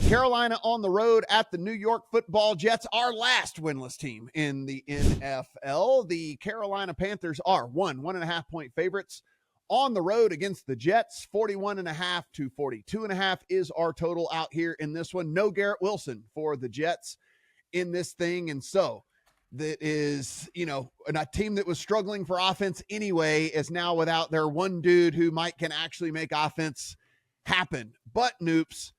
Carolina on the road at the New York Football Jets, our last winless team in the NFL. The Carolina Panthers are 1.5 point favorites on the road against the Jets. 41.5 to 42.5 is our total out here in this one. No Garrett Wilson for the Jets in this thing. And so that is, a team that was struggling for offense anyway is now without their one dude who can actually make offense happen. But Noops,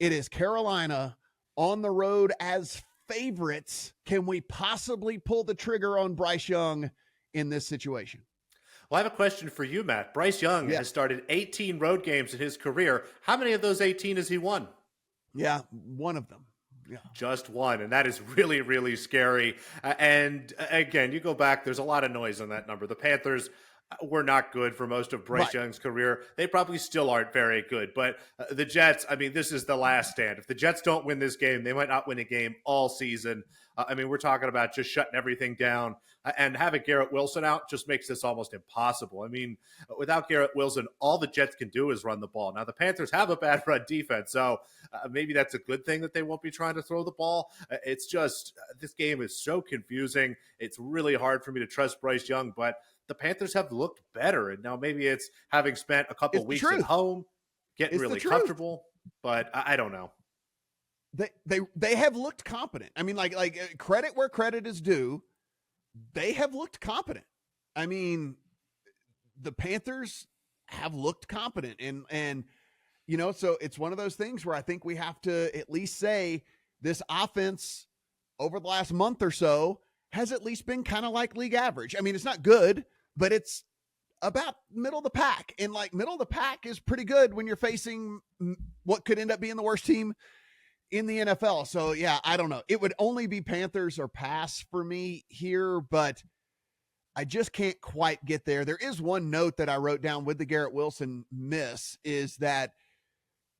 it is Carolina on the road as favorites. Can we possibly pull the trigger on Bryce Young in this situation? Well, I have a question for you, Matt. Bryce Young has started 18 road games in his career. How many of those 18 has he won? Yeah, one of them. Yeah. Just one, and that is really, really scary. And again, you go back, there's a lot of noise on that number. The Panthers were not good for most of Bryce Young's career. They probably still aren't very good. But the Jets, this is the last stand. If the Jets don't win this game, they might not win a game all season. We're talking about just shutting everything down. And having Garrett Wilson out just makes this almost impossible. Without Garrett Wilson, all the Jets can do is run the ball. Now, the Panthers have a bad run defense, so maybe that's a good thing that they won't be trying to throw the ball. It's just, this game is so confusing. It's really hard for me to trust Bryce Young, but the Panthers have looked better. And now maybe it's having spent a couple weeks at home, getting really comfortable, but I don't know. They have looked competent. Like credit where credit is due. They have looked competent. The Panthers have looked competent and so it's one of those things where I think we have to at least say this offense over the last month or so has at least been kind of like league average. It's not good, but it's about middle of the pack. And middle of the pack is pretty good when you're facing what could end up being the worst team in the NFL. So yeah, I don't know. It would only be Panthers or pass for me here, but I just can't quite get there. There is one note that I wrote down with the Garrett Wilson miss is that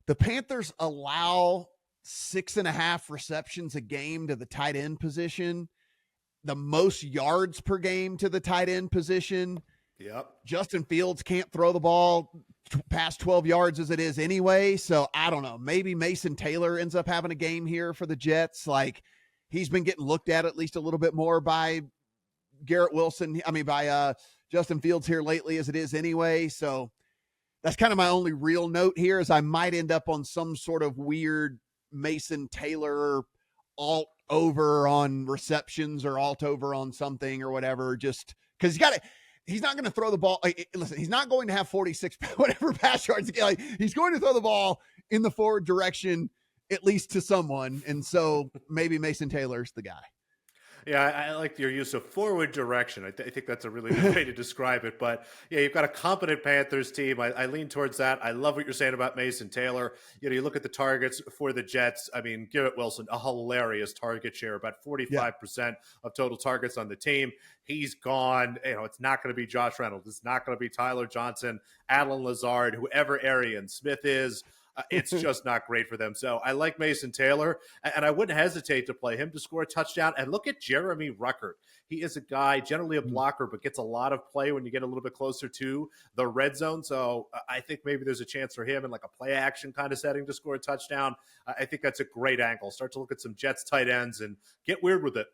the Panthers allow 6.5 receptions a game to the tight end position, the most yards per game to the tight end position. Yep. Justin Fields can't throw the ball past 12 yards as it is anyway. So I don't know. Maybe Mason Taylor ends up having a game here for the Jets. He's been getting looked at least a little bit more by Garrett Wilson. By Justin Fields here lately as it is anyway. So that's kind of my only real note here is I might end up on some sort of weird Mason Taylor alt over on receptions or alt over on something or whatever, just because he's not going to throw the ball. Listen, he's not going to have 46 whatever pass yards. He's going to throw the ball in the forward direction, at least to someone. And so maybe Mason Taylor's the guy. Yeah, I like your use of forward direction. I think that's a really good way to describe it. But yeah, you've got a competent Panthers team. I lean towards that. I love what you're saying about Mason Taylor. You look at the targets for the Jets. Garrett Wilson, a hilarious target share, about 45% of total targets on the team. He's gone. It's not going to be Josh Reynolds. It's not going to be Tyler Johnson, Alan Lazard, whoever Arian Smith is. It's just not great for them. So I like Mason Taylor, and I wouldn't hesitate to play him to score a touchdown. And look at Jeremy Ruckert. He is a guy, generally a blocker, but gets a lot of play when you get a little bit closer to the red zone. So I think maybe there's a chance for him in a play action kind of setting to score a touchdown. I think that's a great angle. Start to look at some Jets tight ends and get weird with it.